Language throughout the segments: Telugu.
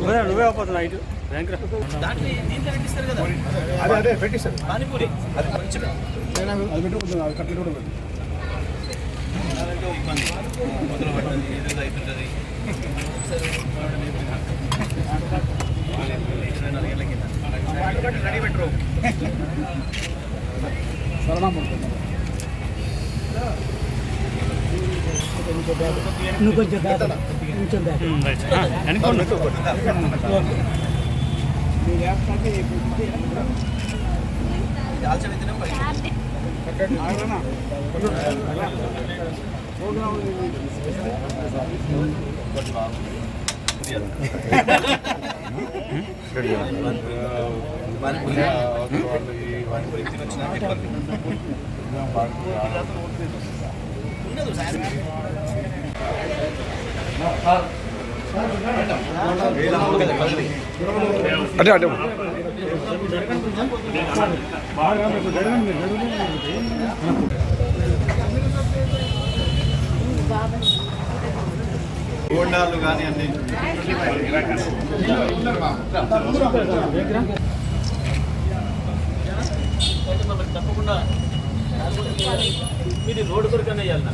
నువ్వే అయిపోతున్నావు ఇటు అదే పెట్టిస్తారు పానీపూరి అది మంచిగా అది పెట్టుకుంటున్నా అది కట్టెలు కూడా ఇబ్బంది మొదలు పడుతుంది ఏదో అవుతుంటుంది రెడీ పెట్టరు సరళ పడుతుంది నువ్వు కొంచెం ఉండదు అదే అదే బోండాలు కానీ అన్ని తప్పకుండా మీరు రోడ్డు కొరకనే వేయాలన్నా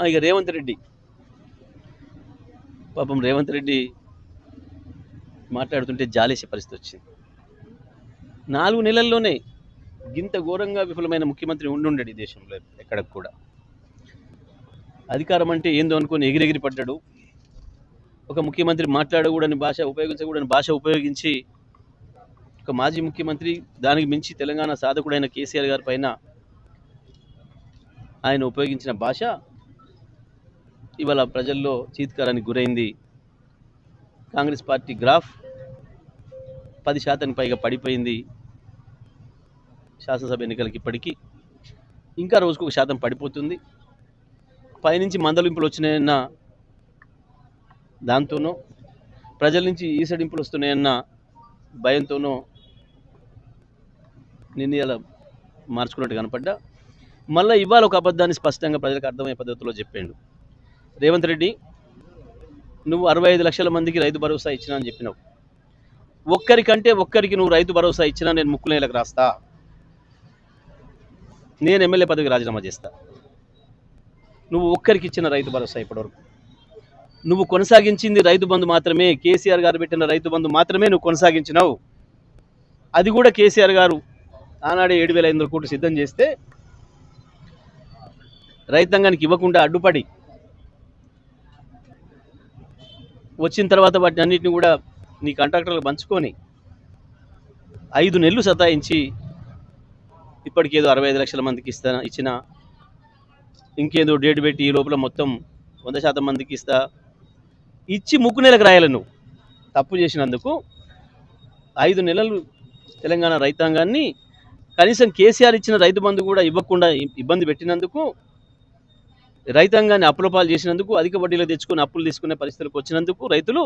ఇక రేవంత్ రెడ్డి పాపం రేవంత్ రెడ్డి మాట్లాడుతుంటే జాలేసే పరిస్థితి వచ్చింది. 4 నెలల్లోనే ఇంత ఘోరంగా విఫలమైన ముఖ్యమంత్రి ఉండుండడు ఈ దేశంలో ఎక్కడికి కూడా. అధికారం అంటే ఏందో అనుకుని ఎగిరెగిరి పడ్డాడు. ఒక ముఖ్యమంత్రి మాట్లాడకూడని భాష, ఉపయోగించకూడని భాష ఉపయోగించి ఒక మాజీ ముఖ్యమంత్రి, దానికి మించి తెలంగాణ సాధకుడైన కేసీఆర్ గారి పైన ఆయన ఉపయోగించిన భాష ఇవాళ ప్రజల్లో చీత్కారానికి గురైంది. కాంగ్రెస్ పార్టీ గ్రాఫ్ 10% పైగా పడిపోయింది. శాసనసభ ఎన్నికలకి ఇప్పటికీ ఇంకా రోజుకు 1% పడిపోతుంది. పైనుంచి మందలింపులు వచ్చినాయన్న దాంతోనో, ప్రజల నుంచి ఈసడింపులు వస్తున్నాయన్న భయంతోనో నిర్ణయాలు మార్చుకున్నట్టు కనపడ్డా, మళ్ళీ ఇవాళ ఒక అబద్ధాన్ని స్పష్టంగా ప్రజలకు అర్థమయ్యే పద్ధతిలో చెప్పాడు. రేవంత్ రెడ్డి, నువ్వు 65 లక్షల మందికి రైతు భరోసా ఇచ్చినా అని చెప్పినావు. ఒక్కరికి నువ్వు రైతు భరోసా ఇచ్చినా నేను ముక్కునేలకు రాస్తా, నేను ఎమ్మెల్యే పదవికి రాజీనామా చేస్తా. నువ్వు ఒక్కరికి ఇచ్చిన రైతు భరోసా ఇప్పటివరకు నువ్వు కొనసాగించింది రైతు బంధు మాత్రమే. కేసీఆర్ గారు పెట్టిన రైతు బంధు మాత్రమే నువ్వు కొనసాగించినావు. అది కూడా కేసీఆర్ గారు ఆనాడే 7,500 కోట్లు సిద్ధం చేస్తే రైతాంగానికి ఇవ్వకుండా అడ్డుపడి వచ్చిన తర్వాత వాటిని అన్నింటినీ కూడా నీ కాంట్రాక్టర్లకు పంచుకొని 5 నెలలు సతాయించి ఇప్పటికేదో 65 లక్షల మందికి ఇచ్చిన, ఇంకేదో డేట్ పెట్టి ఈ లోపల మొత్తం 100% మందికి ఇచ్చి ముక్కు నెలకు రాయాలి. నువ్వు తప్పు చేసినందుకు 5 నెలలు తెలంగాణ రైతాంగాన్ని కనీసం కేసీఆర్ ఇచ్చిన రైతు బంధు కూడా ఇవ్వకుండా ఇబ్బంది పెట్టినందుకు, రైతాంగాన్ని అప్పులపాలు చేసినందుకు, అధిక వడ్డీలో తెచ్చుకొని అప్పులు తీసుకునే పరిస్థితులకు వచ్చినందుకు రైతులు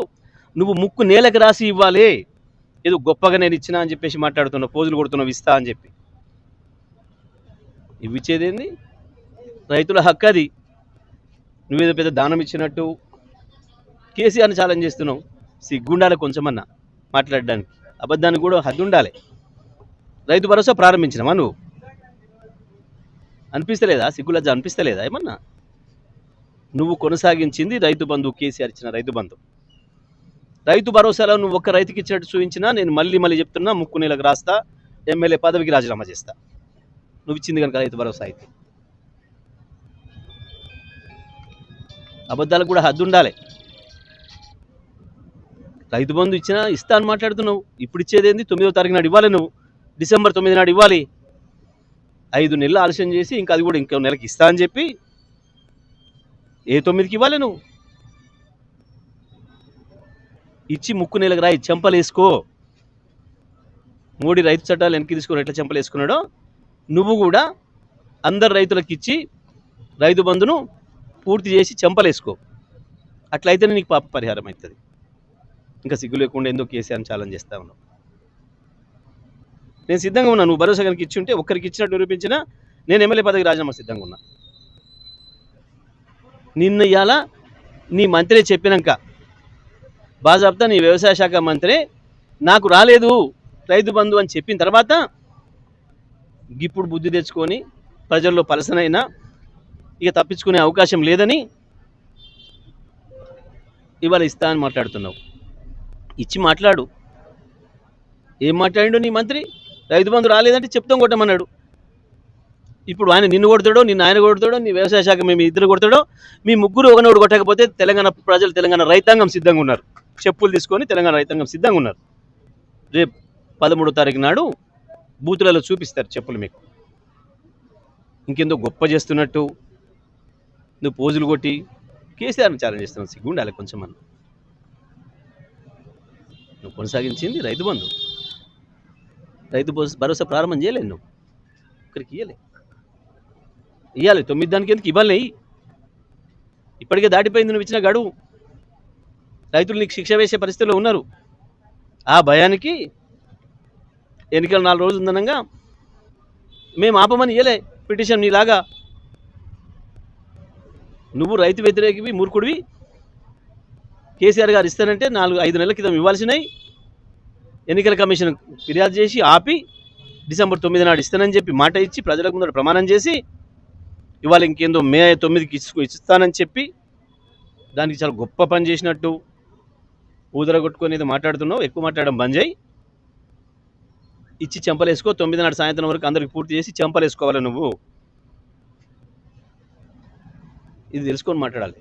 నువ్వు ముక్కు నేలకు రాసి ఇవ్వాలి. ఏదో గొప్పగా నేను ఇచ్చినా అని చెప్పేసి మాట్లాడుతున్నావు, పోజులు కొడుతున్నావు ఇస్తా అని చెప్పి. ఇవి ఇచ్చేదేంది? రైతుల హక్కు అది. నువ్వేదో పెద్ద దానం ఇచ్చినట్టు కేసీఆర్ని ఛాలెంజ్ చేస్తున్నావు. సిగ్గుండాలి కొంచెమన్నా మాట్లాడడానికి, అబద్ధానికి కూడా హద్దు ఉండాలి. రైతు భరోసా ప్రారంభించినవా నువ్వు? అనిపిస్తలేదా? సిగ్గులజ్జ అనిపిస్తలేదా ఏమన్నా? నువ్వు కొనసాగించింది రైతు బంధు, కేసీఆర్ ఇచ్చిన రైతు బంధు. రైతు భరోసాలో నువ్వు ఒక్క రైతుకి ఇచ్చినట్టు చూపించినా నేను మళ్ళీ చెప్తున్నా, ముక్కు నెలకు రాస్తా, ఎమ్మెల్యే పదవికి రాజీనామా చేస్తా. నువ్వు ఇచ్చింది కనుక రైతు భరోసా అయితే. అబద్ధాలకు కూడా హద్దు ఉండాలి. రైతు బంధు ఇస్తా అని మాట్లాడుతున్నావు. ఇప్పుడు ఇచ్చేదేంది? 9వ తారీఖు నాడు ఇవ్వాలి. నువ్వు డిసెంబర్ 9 నాడు ఇవ్వాలి. 5 నెలలు ఆలస్యం చేసి ఇంకా అది కూడా ఇంకో నెలకి ఇస్తా అని చెప్పి ఏ 9కి ఇవ్వాలి? నువ్వు ఇచ్చి ముక్కు నెలకు రాయి, చెంపలేసుకో. మోడీ రైతు చట్టాలు వెనక్కి తీసుకొని ఎట్లా చెంపలేసుకున్నాడో నువ్వు కూడా అందరు రైతులకు ఇచ్చి రైతు బంధును పూర్తి చేసి చెంపలేసుకో. అట్లయితేనే నీకు పాప పరిహారం అవుతుంది. ఇంకా సిగ్గు లేకుండా ఎందుకు కేసీఆర్ని ఛాలెంజ్ చేస్తా ఉన్నావు? నేను సిద్ధంగా ఉన్నా. నువ్వు భరోసా కనుక ఇచ్చి ఉంటే, ఒక్కరికి ఇచ్చినట్టు నిరూపించినా నేను ఎమ్మెల్యే పదవికి రాజీనామా సిద్ధంగా ఉన్నా. నిన్న ఇవాళ నీ మంత్రి చెప్పినాక బాజాబ్తా నీ వ్యవసాయ శాఖ మంత్రి నాకు రాలేదు రైతు బంధు అని చెప్పిన తర్వాత ఇప్పుడు బుద్ధి తెచ్చుకొని ప్రజల్లో పలసనైనా ఇక తప్పించుకునే అవకాశం లేదని ఇవాళ ఇస్తా అని మాట్లాడుతున్నావు. ఇచ్చి మాట్లాడు. ఏం మాట్లాడిండో నీ మంత్రి? రైతు బంధు రాలేదంటే చెప్తాం కొట్టమన్నాడు. ఇప్పుడు ఆయన నిన్ను కొడతాడో, నిన్ను ఆయన కొడతాడో, నీ వ్యవసాయ శాఖ మేము ఇద్దరు కొడతాడో, మీ ముగ్గురు ఒకనోడు కొట్టకపోతే తెలంగాణ ప్రజలు, తెలంగాణ రైతాంగం సిద్ధంగా ఉన్నారు. చెప్పులు తీసుకొని తెలంగాణ రైతాంగం సిద్ధంగా ఉన్నారు. రేపు 13వ తారీఖు నాడు బూతులలో చూపిస్తారు చెప్పులు మీకు. ఇంకెందో గొప్ప చేస్తున్నట్టు నువ్వు పోజులు కొట్టి కేసీఆర్ని ఛాలెంజ్ చేస్తున్నావు. సిగ్గుండాలి కొంచెం అన్న. నువ్వు కొనసాగించింది రైతు బంధు, రైతు భరోసా ప్రారంభం చేయలేదు. నువ్వు ఇక్కడికి ఇవ్వాలి 9 దానికి ఎందుకు ఇవ్వాలి? ఇప్పటికే దాటిపోయింది నువ్వు ఇచ్చిన గడువు. రైతులు నీకు శిక్ష వేసే పరిస్థితిలో ఉన్నారు. ఆ భయానికి ఎన్నికలు 4 రోజులు ఉందనగా మేము ఆపమని ఇవ్వలే పిటిషన్. నీలాగా నువ్వు రైతు వ్యతిరేకివి, మూర్ఖుడివి. కేసీఆర్ గారు ఇస్తానంటే 4-5 నెలల క్రితం ఇవ్వాల్సినవి ఎన్నికల కమిషన్ ఫిర్యాదు చేసి ఆపి డిసెంబర్ 9 నాడు ఇస్తానని చెప్పి మాట ఇచ్చి ప్రజలకు ముందర ప్రమాణం చేసి ఇవాళ ఇంకేందో మే 9కి ఇస్తానని చెప్పి దానికి చాలా గొప్ప పని చేసినట్టు ఊదర కొట్టుకొని ఏదో మాట్లాడుతున్నావు. ఎక్కువ మాట్లాడడం బంద్ చేయి. ఇచ్చి చెంపలేసుకో. 9 నాడు సాయంత్రం వరకు అందరికి పూర్తి చేసి చెంపలేసుకోవాలి. నువ్వు ఇది తెలుసుకొని మాట్లాడాలి.